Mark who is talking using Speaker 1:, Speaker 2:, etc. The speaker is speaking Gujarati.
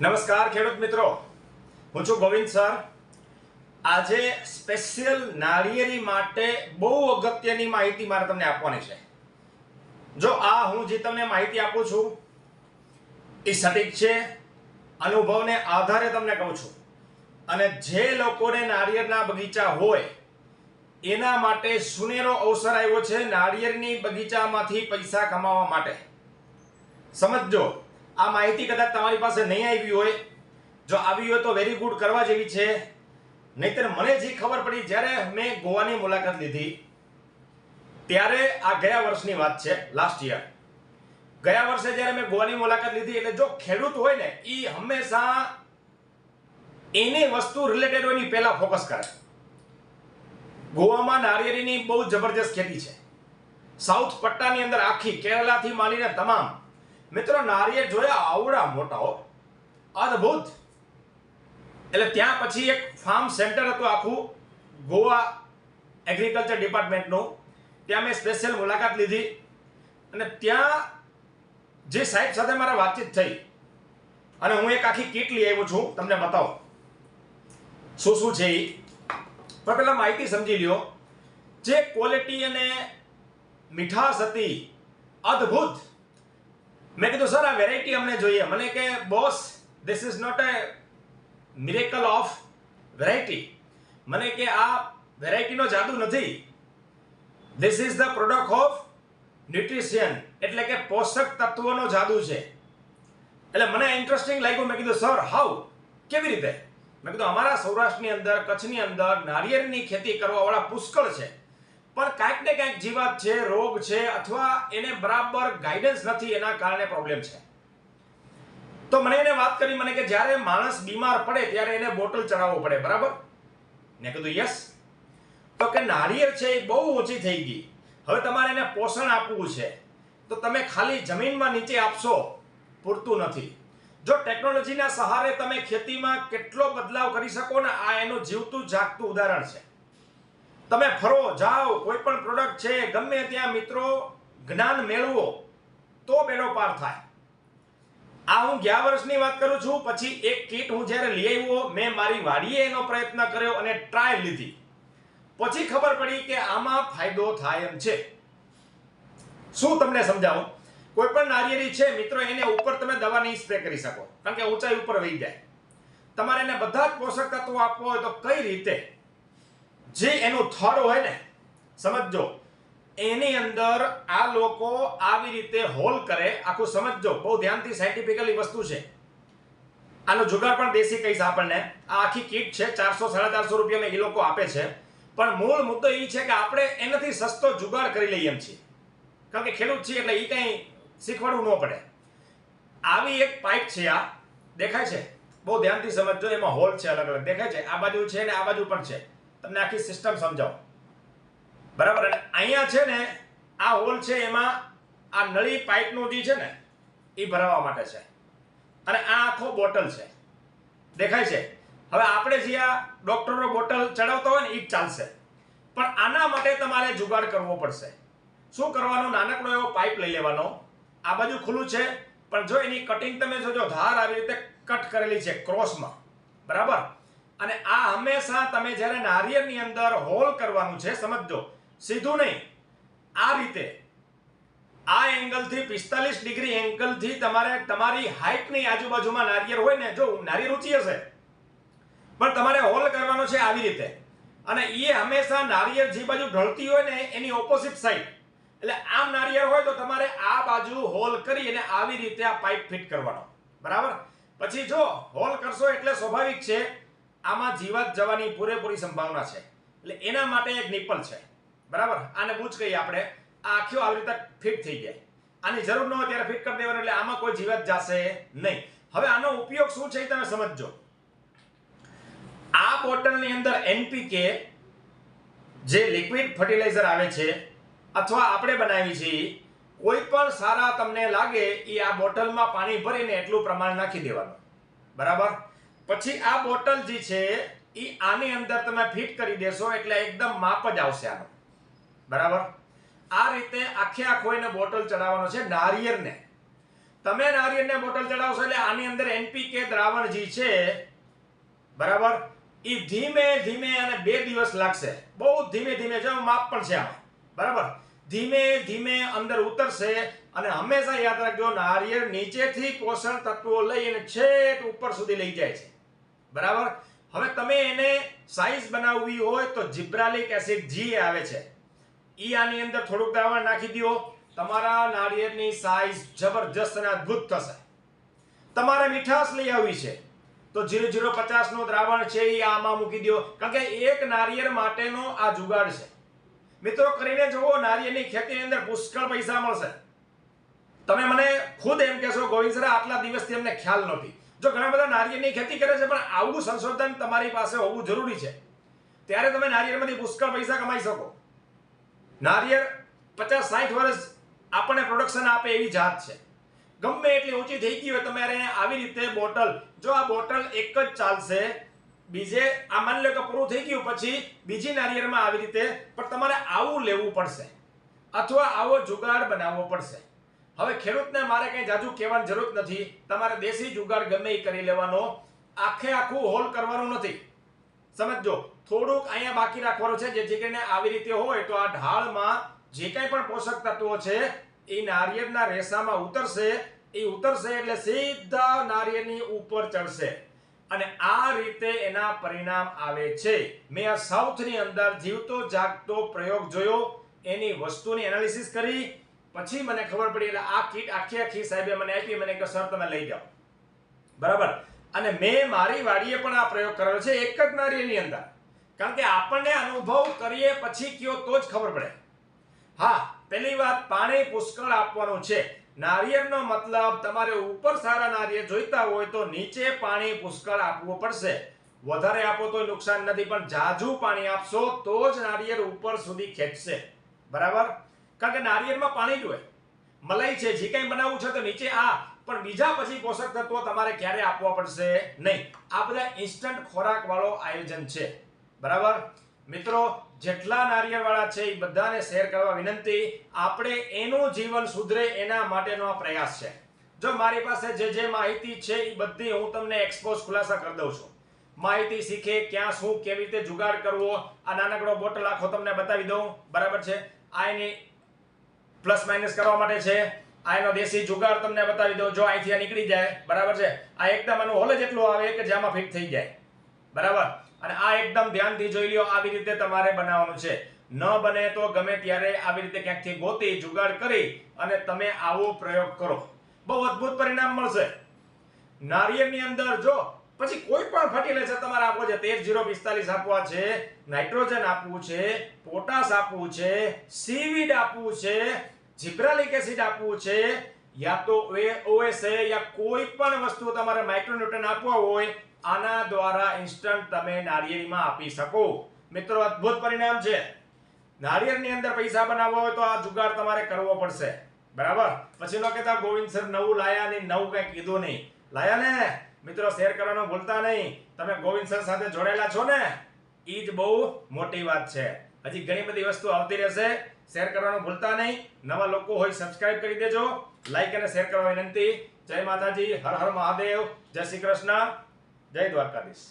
Speaker 1: નમસ્કાર ખેડૂત મિત્રો, હું છું ગોવિંદ સર। આજે સ્પેશિયલ નાળિયેરી માટે બહુ અગત્યની માહિતી મારે તમને આપવાની છે। જો આ હું જે તમને માહિતી આપું છું એ સટીક છે, અનુભવને આધારે તમને કહું છું। અને જે લોકોને નાળિયેરના બગીચા હોય એના માટે સુનેરો અવસર આવ્યો છે નાળિયેરની બગીચામાંથી પૈસા કમાવા માટે। સમજજો, આ માહિતી કદાચ તમારી પાસે નહીં આવી હોય, જો આવી હોય તો વેરી ગુડ, કરવા જેવી છે। નહીતર મને જે ખબર પડી જ્યારે મેં ગોવાની મુલાકાત લીધી ત્યારે, આ ગયા વર્ષની વાત છે, લાસ્ટ યર, ગયા વર્ષે જ્યારે મેં ગોવાની મુલાકાત લીધી, એટલે જો ખેડૂત હોય ને એ હંમેશા એની વસ્તુ રિલેટેડ હોય એની પહેલા ફોકસ કરે। ગોવામાં નાળિયેરીની બહુ જબરજસ્ત ખેતી છે। સાઉથ પટ્ટાની અંદર આખી કેરલાથી માંડીને તમામ મિત્રો નાળિયેર જોયા આવડા મોટા હો, અદ્ભુત। એટલે ત્યાં પછી એક ફાર્મ સેન્ટર હતું આખું ગોવા એગ્રીકલ્ચર ડિપાર્ટમેન્ટનું, ત્યાં મેં સ્પેશિયલ મુલાકાત લીધી અને ત્યાં જે સાહેબ સાથે મારા વાતચીત થઈ અને હું એક આખી કીટ લઈ આવ્યો છું, તમને બતાવો શું શું છે એ। પણ પહેલા માહિતી સમજી લ્યો। જે ક્વોલિટી અને મીઠાશ હતી અદ્ભુત। મેં કીધું સર આ વેરાયટી અમને જોઈએ। મને કે boss, this is not a miracle of variety. મને કે આ વેરાયટીનો જાદુ નથી, this is the product of nutrition, એટલે કે પોષક તત્વોનો જાદુ છે। એટલે મને ઇન્ટરેસ્ટિંગ લાગ્યું। મેં કીધું સર હાઉ, કેવી રીતે? મેં કીધું અમારા સૌરાષ્ટ્રની અંદર, કચ્છની અંદર નાળિયેરની ખેતી કરવાવાળા પુષ્કળ છે, પણ કાંઈક ને કાંઈક જીવાત છે, રોગ છે, અથવા એને બરાબર ગાઈડન્સ નથી, એના કારણે પ્રોબ્લેમ છે। તો મને એને વાત કરી, મને કે જ્યારે માણસ બીમાર પડે ત્યારે એને બોટલ ચડાવવો પડે, બરાબર? મેં કીધું યસ। તો કે નાળિયેર છે એ બહુ ઓછી થઈ ગઈ, હવે તમારે એને પોષણ આપવું છે તો તમે ખાલી જમીનમાં નીચે આપશો પૂરતું નથી। જો ટેકનોલોજીના સહારે તમે ખેતીમાં કેટલો બદલાવ કરી શકો ને, આ એનું જીવતું જાગતું ઉદાહરણ છે। તમે ફરો જાઓ, કોઈ પણ પ્રોડક્ટ છે ગમે ત્યાં મિત્રો જ્ઞાન મેળવો તો બેડો પાર થાય। આ હું ગયા વર્ષની વાત કરું છું। પછી એક કીટ હું જ્યારે લઈ આવ્યો, મેં મારી વાડીએ એનો પ્રયત્ન કર્યો અને ટ્રાયલ લીધી, પછી ખબર પડી કે આમાં ફાયદો થાય એમ છે। શું તમને સમજાવું? કોઈ પણ નાળિયેરી છે મિત્રો, એને ઉપર તમે દવા નહીં સ્પ્રે કરી શકો, કારણ કે ઊંચાઈ ઉપર વહી જાય। તમારે એને બધા જ પોષક તત્વો આપવા હોય તો કઈ રીતે? જે એનું થડ હોય ને, સમજો, એની અંદર આ લોકો આવી રીતે હોલ કરે, આખું સમજો, બહુ ધ્યાનથી સાયન્ટિફિકલી વસ્તુ છે। આનો જુગાડ પણ દેશી કહીશ આપણને। આ આખી કીટ છે, 400-450 રૂપિયામાં એ લોકો આપે છે, પણ મૂળ મુદ્દો એ છે કે આપણે એનાથી સસ્તો જુગાડ કરી લઈએ એમ છીએ, કારણ કે ખેડૂત છીએ એટલે એ કંઈ શીખવાડવું ન પડે। આવી એક પાઇપ છે, આ દેખાય છે, બહુ ધ્યાનથી સમજજો, એમાં હોલ છે, અલગ અલગ દેખાય છે, આ બાજુ છે ને આ બાજુ પણ છે, તમને આખી સિસ્ટમ સમજાવો, બરાબર? અને અહીંયા છે ને આ હોલ છે, એમાં આ નળી પાઇપનું જે છે ને એ ભરાવા માટે છે, અને આ આખો બોટલ છે, દેખાય છે। હવે આપણે જે આ ડોક્ટરનો બોટલ ચડાવતો હોય ને એ જ ચાલશે, પણ આના માટે તમારે જુગાડ કરવો પડશે। શું કરવાનું? નાનકડો એવો પાઇપ લઈ લેવાનો, આ બાજુ ખુલ્લું છે, પણ જો એની કટિંગ તમે જોજો, ધાર આવી રીતે કટ કરેલી છે ક્રોસમાં, બરાબર? અને આ હંમેશા તમે જ્યારે નાળિયેરની અંદર હોલ કરવાનું છે, સમજજો, સીધું નહીં, આ રીતે આ એંગલથી 45 ડિગ્રી એંગલથી તમારે તમારી હાઈટની આજુબાજુમાં નાળિયેર હોય ને, જો નાળિયેર ઊંચી હશે પણ તમારે હોલ કરવાનો છે આવી રીતે, અને એ હંમેશા નાળિયેર જે બાજુ ઢળતી હોય ને એની ઓપોઝિટ સાઈડ, એટલે આમ નાળિયેર હોય તો તમારે આ બાજુ હોલ કરી અને આવી રીતે આ પાઇપ ફિટ કરવાનો, બરાબર? પછી જો હોલ કરશો એટલે સ્વાભાવિક છે આમાં જીવાત જવાની પૂરેપૂરી સંભાવના છે, એટલે એના માટે એક નિપલ છે, બરાબર? આને બૂચ કહીએ આપણે। આ આખો આવી રીતે ફિટ થઈ જાય, આની જરૂર ન હોય ત્યારે ફિટ કરી દેવાનું, એટલે આમાં કોઈ જીવાત જશે નહીં। હવે આનો ઉપયોગ શું છે તમે સમજજો। આ બોટલની અંદર NPK જે લિક્વિડ ફર્ટિલાઇઝર આવે છે, અથવા આપણે બનાવી છે, કોઈ પણ સારા તમને લાગે એ આ બોટલમાં પાણી ભરીને એટલું પ્રમાણ નાખી દેવાનું, બરાબર? પછી આ બોટલ જે છે એ આની અંદર તમે ફિટ કરી દેશો એટલે એકદમ માપ જ આવશે આનો, બરાબર? આ રીતે આખે આખો એને બોટલ ચડાવવાનો છે નાળિયેરને। તમે નારિયેળને બોટલ ચડાવશો એટલે આની અંદર એનપીકે દ્રાવણ જે છે બરાબર એ ધીમે ધીમે અને 2 દિવસ લાગશે, બહુ ધીમે ધીમે, જો માપ પણ છે આમાં બરાબર, ધીમે ધીમે અંદર ઉતરશે. અને હંમેશા યાદ રાખજો, નારિયેળ નીચેથી પોષણ તત્વો લઈને છેક ઉપર સુધી લઈ જાય છે બરાબર. હવે તમે એને સાઈઝ બનાવવી હોય તો જિબ્રાલિક એસિડ જી આવે છે, ઈ આની અંદર થોડુંક દ્રાવણ નાખી દો, તમારા નારિયેળની સાઈઝ જબરજસ્ત અને અદ્ભુત થશે. તમારે મીઠાશ લઈ આવવી છે તો 0.050 નું દ્રાવણ છે એ આમાં મૂકી દો, કારણ કે એક નારિયેળ માટેનો આ જુગાડ છે. મિત્રો કરીને જુઓ, નારિયેળની ખેતીની અંદર પુષ્કળ પૈસા મળશે. તમે મને ખુદ એમ કહેશો ગોવિંદ સર આટલા દિવસથી અમને ખ્યાલ નહોતી. જો ઘણા બધા નારિયેળની ખેતી કરે છે, પણ આવું સંશોધન તમારી પાસે હોવું જરૂરી છે, ત્યારે તમે નારિયેળમાંથી પુષ્કળ પૈસા કમાઈ શકો. નારિયેળ 50-60 વર્ષ આપણને પ્રોડક્શન આપે એવી જાત છે. ગમે એટલી ઊંચી થઈ ગઈ હોય તમારે આવી રીતે બોટલ, જો આ બોટલ એક જ ચાલશે, બીજે આ માની લો કે પૂરું થઈ ગયું પછી બીજી નારિયેળમાં આવી રીતે, પણ તમારે આવું લેવું પડશે અથવા આવો જુગાડ બનાવવો પડશે. હવે ખેડૂતને મારે કંઈ જાજુ કહેવાની જરૂર નથી, તમારે દેશી જુગાડ ગમે એ કરી લેવાનો, આખું હોલ કરવાનું નથી. સમજો, થોડુંક અહીંયા બાકી રાખવાનું છે, જેથી કરીને આવી રીતે હોય તો આ ઢાળમાં જે કંઈ પણ પોષક તત્વો છે એ નારિયેળના રેસામાં ઉતરશે, એ ઉતરશે એટલે સીધા નારિયેળની ઉપર ચડશે અને આ રીતે એના પરિણામ આવે છે. મેં આ સાઉથની અંદર જીવતો જાગતો પ્રયોગ જોયો, એની વસ્તુની એનાલિસિસ કરી, પછી મને ખબર પડી, એટલે આ કીટ આખી સાહેબે મને આપી, મને કે સર તમે લઈ જાઓ બરાબર. અને મેં મારી વાડીએ પણ આ પ્રયોગ કરેલો છે, એક જ નારિયેળની અંદર, કારણ કે આપણને અનુભવ કરીએ પછી કયો તો જ ખબર પડે. હા, પહેલી વાત, પાણી પુષ્કળ આપવાનું છે. નારિયેળનો મતલબ તમારે ઉપર સારા નારિયેળ જોઈતા હોય તો નીચે પાણી પુષ્કળ આપવું પડશે. વધારે આપો તો નુકસાન નથી, પણ જાજુ પાણી આપશો તો જ નારિયેળ ઉપર સુધી ખેંચશે બરાબર. કારણ કે નારિયેળમાં પાણી જોઈએ, મલાઈ છે, જે કંઈ બનાવવું છે તો નીચે આ, પણ બીજા પછી પોષક તત્વો તમારે ક્યારે આપવા પડશે નહીં. આ બધા ઇન્સ્ટન્ટ ખોરાક વાળો આયોજન છે બરાબર. મિત્રો જેટલા નારિયેળવાળા છે એ બધાને શેર કરવા વિનંતી, આપણે એનું જીવન સુધરે એના માટેનો આ પ્રયાસ છે. જો મારી પાસે જે માહિતી છે એ બધી હું તમને એક્સપોઝ ખુલાસા કરી દઉં છું. માહિતી શીખે ક્યાં શું કેવી રીતે જુગાડ કરવો, આ નાનકડો બોટલ આખો તમને બતાવી દઉં બરાબર છે. આ એની પ્લસ માઇનસ કરવા માટે છે, આ એનો દેશી જુગાડ તમને બતાવી દઉં. જો અહીંથી આ નીકળી જાય બરાબર છે, આ એકદમ આનું હોલ જ એટલું આવે કે જેમાં ફિટ થઈ જાય બરાબર. અને આ એકદમ ધ્યાનથી જોઈ લ્યો, આવી રીતે તમારે બનાવવાનું છે. ન બને તો ગમે ત્યારે આવી રીતે ક્યાંકથી ગોતી જુગાડ કરી અને તમે આવો પ્રયોગ કરો, બહુ અદ્ભુત પરિણામ મળશે. નારિયેળની અંદર જો પછી કોઈ પણ ફર્ટિલાઇઝર તમારે આપવો છે, 13-0-45 આપવા છે, નાઇટ્રોજન આપવું છે, પોટાશ આપવું છે, સીવીડ આપવું છે, જિબ્રાલિક એસિડ આપવું છે, યા તો ઓએસએ યા કોઈ પણ વસ્તુ તમારે માઇક્રોન્યુટ્રન આપવા હોય, આના દ્વારા ઇન્સ્ટન્ટ તમે નારિયેળીમાં આપી શકો. મિત્રો અદ્ભુત પરિણામ છે. નારિયેળની અંદર પૈસા બનાવવા હોય તો આ જુગાડ તમારે કરવો પડશે બરાબર. પછી ન કહેતા ગોવિંદ સર નવું લાયા નહીં, નવું કંઈ કીધું નહીં. લાયા ને મિત્રો, શેર કરવાનું ભૂલતા નહીં. તમે ગોવિંદ સર સાથે જોડાયેલા છો ને, એ જ બહુ મોટી વાત છે. હજી ઘણી બધી વસ્તુ આવતી રહેશે, શેર કરવાનું ભૂલતા નહીં. નવા લોકો હોય સબસ્ક્રાઇબ કરી દેજો, લાઈક અને શેર કરવા વિનંતી. જય માતાજી, હર હર મહાદેવ, જય શ્રી કૃષ્ણ, જય દ્વારકાધીશ.